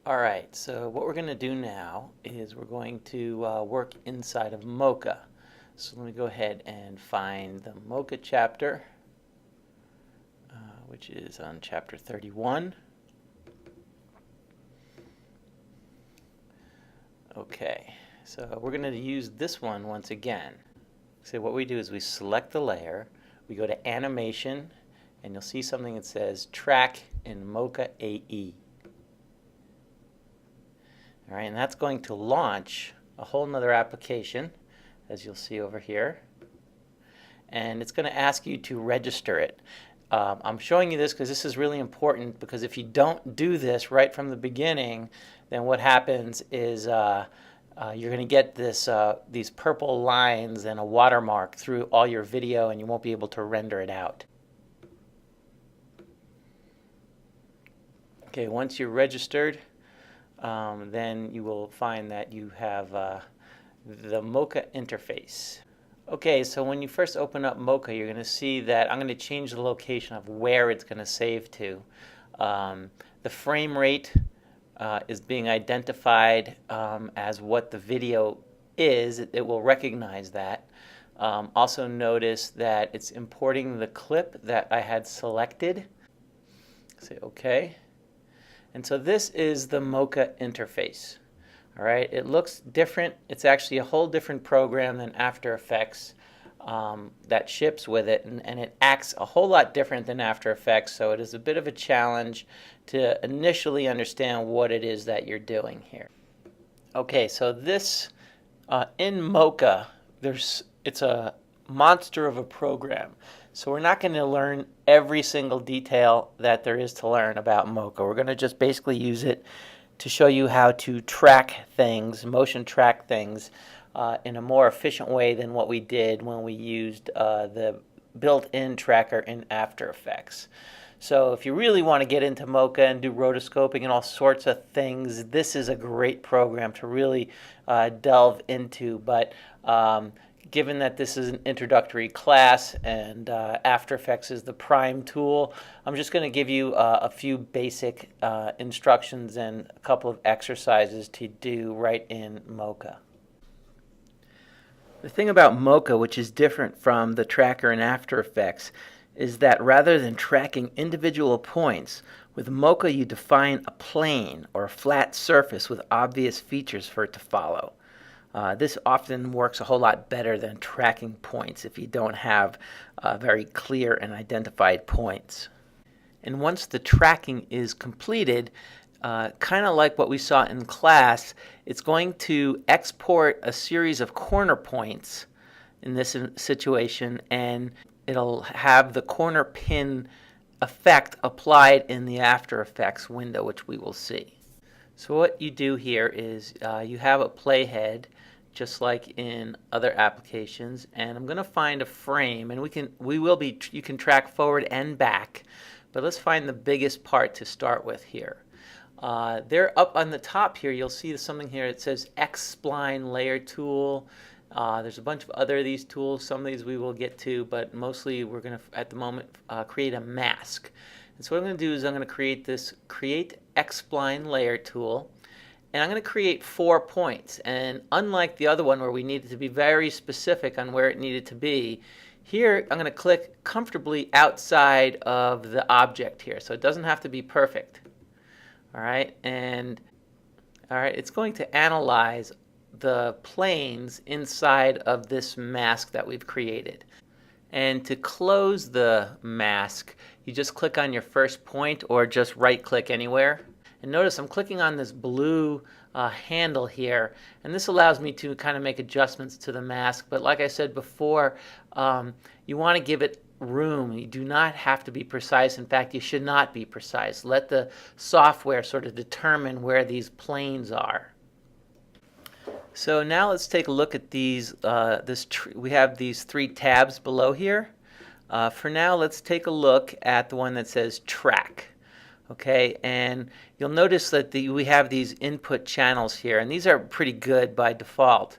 Alright, so what we're going to do now is we're going to work inside of Mocha. So let me go ahead and find the Mocha chapter, which is on chapter 31. Okay, so we're going to use this one once again. So what we do is we select the layer, we go to Animation, and you'll see something that says Track in Mocha AE. All right, and that's going to launch a whole nother application, as you'll see over here. And it's going to ask you to register it. I'm showing you this because this is really important, because if you don't do this right from the beginning, then what happens is you're going to get these purple lines and a watermark through all your video, and you won't be able to render it out. Okay, once you're registered, then you will find that you have the Mocha interface. Okay, so when you first open up Mocha, you're going to see that I'm going to change the location of where it's going to save to. The frame rate is being identified as what the video is. It will recognize that. Also notice that it's importing the clip that I had selected. Say OK. And so this is the Mocha interface. All right, it looks different. It's actually a whole different program than After Effects that ships with it, and it acts a whole lot different than After Effects, so it is a bit of a challenge to initially understand what it is that you're doing here. Okay, so this in Mocha, it's a monster of a program. So we're not going to learn every single detail that there is to learn about Mocha. We're going to just basically use it to show you how to track things, motion track things, in a more efficient way than what we did when we used the built-in tracker in After Effects. So if you really want to get into Mocha and do rotoscoping and all sorts of things, this is a great program to really delve into. But given that this is an introductory class and After Effects is the prime tool, I'm just going to give you a few basic instructions and a couple of exercises to do right in Mocha. The thing about Mocha, which is different from the tracker in After Effects, is that rather than tracking individual points, with Mocha you define a plane or a flat surface with obvious features for it to follow. This often works a whole lot better than tracking points if you don't have very clear and identified points. And once the tracking is completed, kind of like what we saw in class, it's going to export a series of corner points in this situation, and it'll have the corner pin effect applied in the After Effects window, which we will see. So what you do here is you have a playhead, just like in other applications, and I'm going to find a frame, and you can track forward and back, but let's find the biggest part to start with here. There up on the top here, you'll see something here. It says X-Spline Layer Tool. There's a bunch of other of these tools. Some of these we will get to, but mostly we're going to, at the moment, create a mask. And so what I'm going to do is I'm going to create this Create X-Spline Layer Tool, and I'm going to create 4 points. And unlike the other one where we needed to be very specific on where it needed to be, here I'm going to click comfortably outside of the object here, so it doesn't have to be perfect. All right, it's going to analyze the planes inside of this mask that we've created. And to close the mask, you just click on your first point or just right click anywhere. And notice I'm clicking on this blue handle here, and this allows me to kind of make adjustments to the mask. But like I said before, you want to give it room. You do not have to be precise. In fact, you should not be precise. Let the software sort of determine where these planes are. So now let's take a look at these. We have these 3 tabs below here. For now, let's take a look at the one that says Track. Okay, and you'll notice that we have these input channels here, and these are pretty good by default.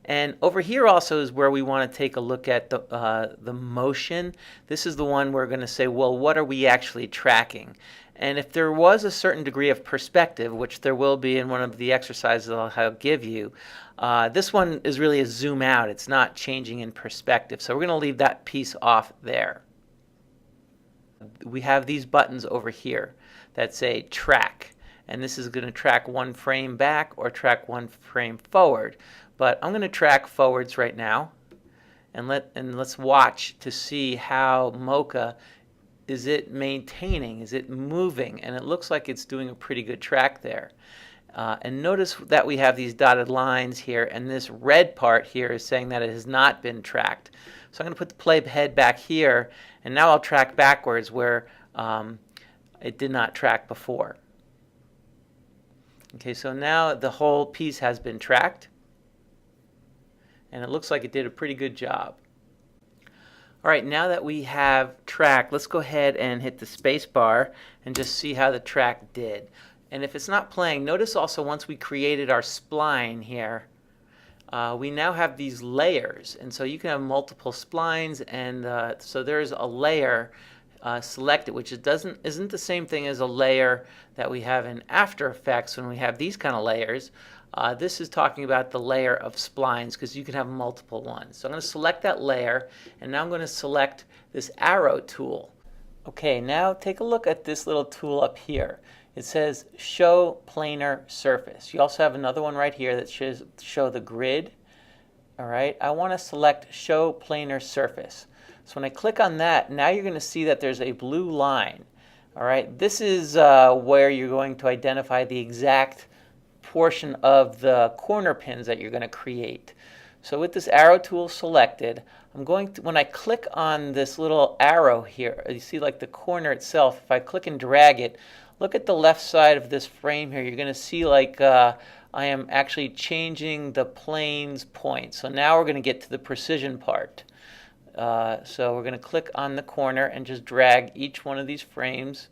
And over here also is where we want to take a look at the motion. This is the one we're going to say, well, what are we actually tracking? And if there was a certain degree of perspective, which there will be in one of the exercises I'll give you, this one is really a zoom out. It's not changing in perspective. So we're going to leave that piece off there. We have these buttons over here that say track. And this is going to track one frame back or track one frame forward. But I'm going to track forwards right now. And let's watch to see how Mocha, is it maintaining, is it moving? And it looks like it's doing a pretty good track there. And notice that we have these dotted lines here, and this red part here is saying that it has not been tracked. So I'm going to put the playhead back here, and now I'll track backwards where it did not track before. Okay, so now the whole piece has been tracked, and it looks like it did a pretty good job. All right, now that we have track, let's go ahead and hit the space bar and just see how the track did. And if it's not playing, notice also once we created our spline here, we now have these layers. And so you can have multiple splines, and so there's a layer selected, which isn't the same thing as a layer that we have in After Effects when we have these kind of layers. This is talking about the layer of splines because you can have multiple ones. So I'm going to select that layer, and now I'm going to select this arrow tool. Okay, now take a look at this little tool up here. It says Show Planar Surface. You also have another one right here that show the grid. All right, I want to select Show Planar Surface. So when I click on that, now you're going to see that there's a blue line. All right, this is where you're going to identify the exact portion of the corner pins that you're going to create. So with this arrow tool selected, I'm going to, when I click on this little arrow here, you see like the corner itself, if I click and drag it, look at the left side of this frame here, you're going to see like I am actually changing the plane's point. So now we're going to get to the precision part. So we're going to click on the corner and just drag each one of these frames,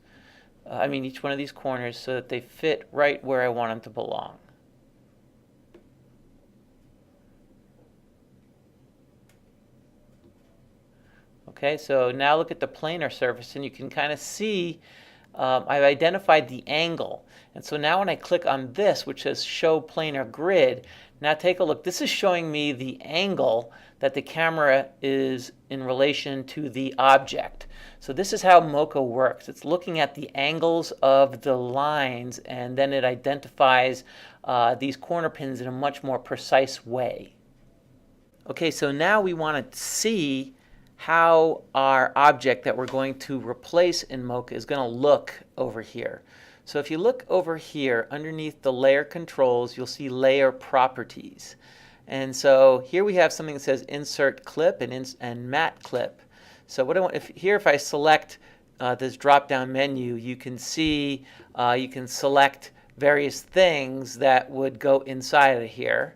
each one of these corners so that they fit right where I want them to belong. Okay, so now look at the planar surface, and you can kind of see I've identified the angle. And so now when I click on this, which says Show Planar Grid, now take a look. This is showing me the angle that the camera is in relation to the object. So this is how Mocha works. It's looking at the angles of the lines, and then it identifies these corner pins in a much more precise way. Okay, so now we want to see how our object that we're going to replace in Mocha is going to look over here. So if you look over here underneath the layer controls, you'll see layer properties. And so here we have something that says insert clip and matte clip. So what I want, if I select this drop down menu, you can see you can select various things that would go inside of here.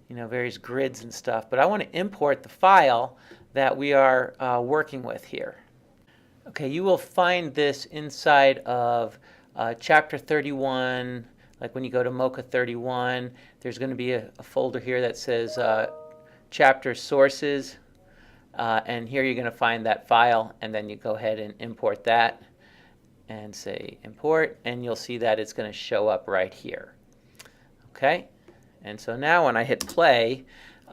Various grids and stuff, but I want to import the file that we are working with here. Okay, you will find this inside of Chapter 31, like when you go to Mocha 31, there's going to be a folder here that says Chapter Sources, and here you're going to find that file, and then you go ahead and import that, and say Import, and you'll see that it's going to show up right here. Okay? And so now when I hit play,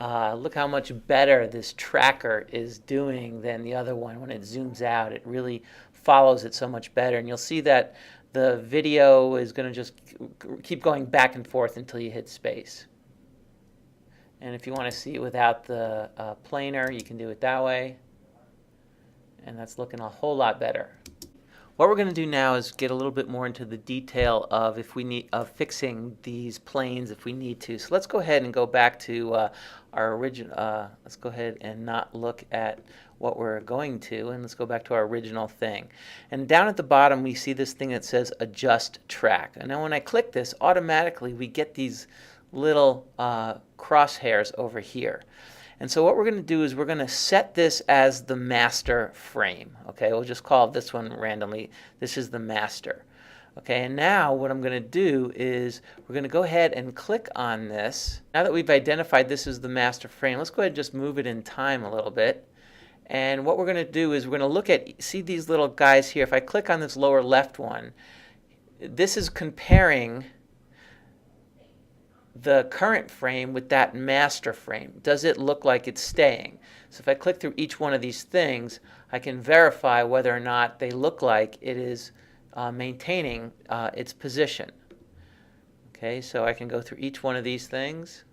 look how much better this tracker is doing than the other one. When it zooms out, it really follows it so much better. And you'll see that the video is going to just keep going back and forth until you hit space. And if you want to see it without the planar, you can do it that way. And that's looking a whole lot better. What we're going to do now is get a little bit more into the detail of fixing these planes if we need to. So let's go ahead and go back to our original. Let's go ahead and not look at what we're going to, and let's go back to our original thing. And down at the bottom we see this thing that says Adjust Track. And now when I click this, automatically we get these little crosshairs over here. And so what we're going to do is we're going to set this as the master frame. Okay, we'll just call this one randomly. This is the master. Okay, and now what I'm going to do is we're going to go ahead and click on this. Now that we've identified this as the master frame, let's go ahead and just move it in time a little bit. And what we're going to do is we're going to look at, see these little guys here. If I click on this lower left one, this is comparing the current frame with that master frame. Does it look like it's staying? So if I click through each one of these things, I can verify whether or not they look like it is maintaining its position. Okay, so I can go through each one of these things.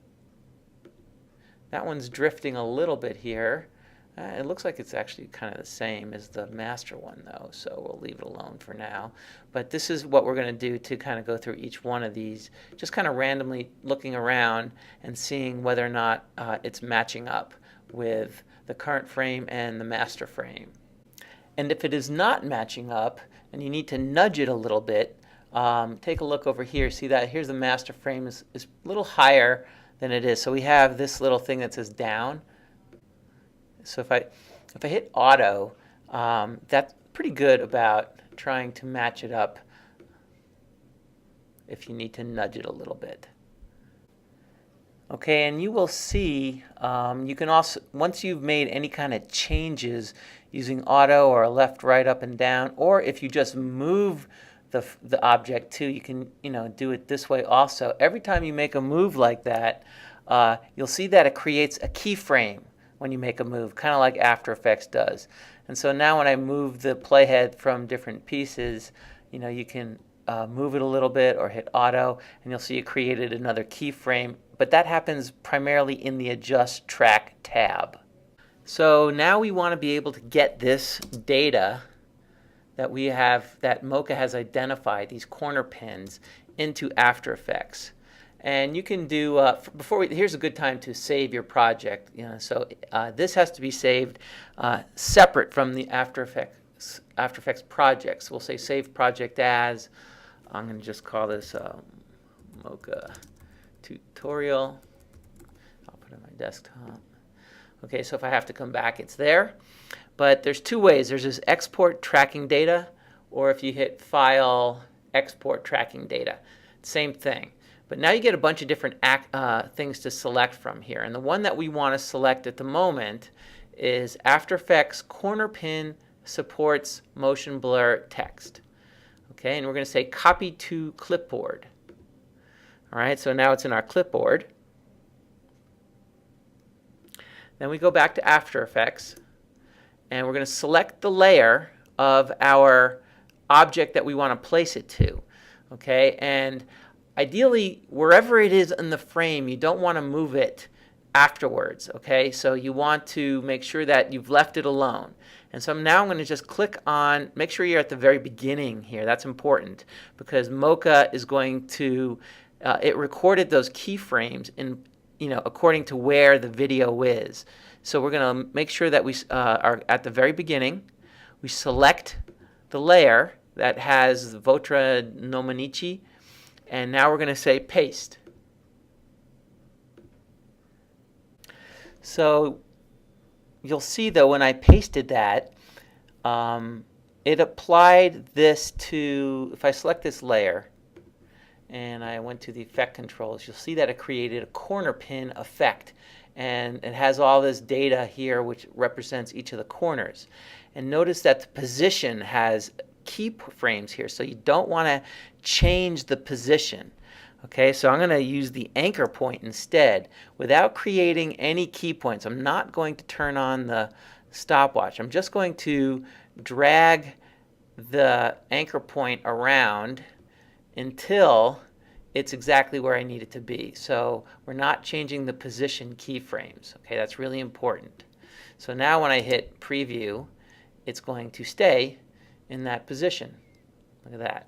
That one's drifting a little bit here. It looks like it's actually kind of the same as the master one, though, so we'll leave it alone for now. But this is what we're going to do to kind of go through each one of these, just kind of randomly looking around and seeing whether or not it's matching up with the current frame and the master frame. And if it is not matching up, and you need to nudge it a little bit, take a look over here. See that? Here's the master frame is a little higher than it is. So we have this little thing that says down. So if I hit auto, that's pretty good about trying to match it up if you need to nudge it a little bit. Okay, and you will see, you can also, once you've made any kind of changes using auto or left, right, up, and down, or if you just move the object too, you can do it this way also. Every time you make a move like that, you'll see that it creates a keyframe when you make a move, kind of like After Effects does. And so now when I move the playhead from different pieces, you can move it a little bit or hit auto, and you'll see it created another keyframe. But that happens primarily in the Adjust Track tab. So now we want to be able to get this data that we have, that Mocha has identified, these corner pins, into After Effects. And you can do, here's a good time to save your project. So this has to be saved separate from the After Effects projects. We'll say Save Project As. I'm going to just call this Mocha Tutorial. I'll put it on my desktop. Okay, so if I have to come back, it's there. But there's two ways. There's this Export Tracking Data, or if you hit File, Export Tracking Data. Same thing. But now you get a bunch of different things to select from here. And the one that we want to select at the moment is After Effects Corner Pin Supports Motion Blur Text. Okay, and we're going to say Copy to Clipboard. All right, so now it's in our clipboard. Then we go back to After Effects, and we're going to select the layer of our object that we want to place it to. Okay, and ideally, wherever it is in the frame, you don't want to move it afterwards. Okay, so you want to make sure that you've left it alone. And so now I'm going to just click on, make sure you're at the very beginning here. That's important because Mocha is going to, it recorded those keyframes in, according to where the video is. So we're going to make sure that we are at the very beginning. We select the layer that has Votre Nominici. And now we're going to say paste. So you'll see though when I pasted that, it applied this to, if I select this layer and I went to the effect controls, you'll see that it created a corner pin effect. And it has all this data here which represents each of the corners. And notice that the position has keyframes here, so you don't want to change the position. Okay, so I'm going to use the anchor point instead without creating any key points. I'm not going to turn on the stopwatch. I'm just going to drag the anchor point around until it's exactly where I need it to be. So we're not changing the position keyframes. Okay, that's really important. So now when I hit preview, it's going to stay in that position. Look at that.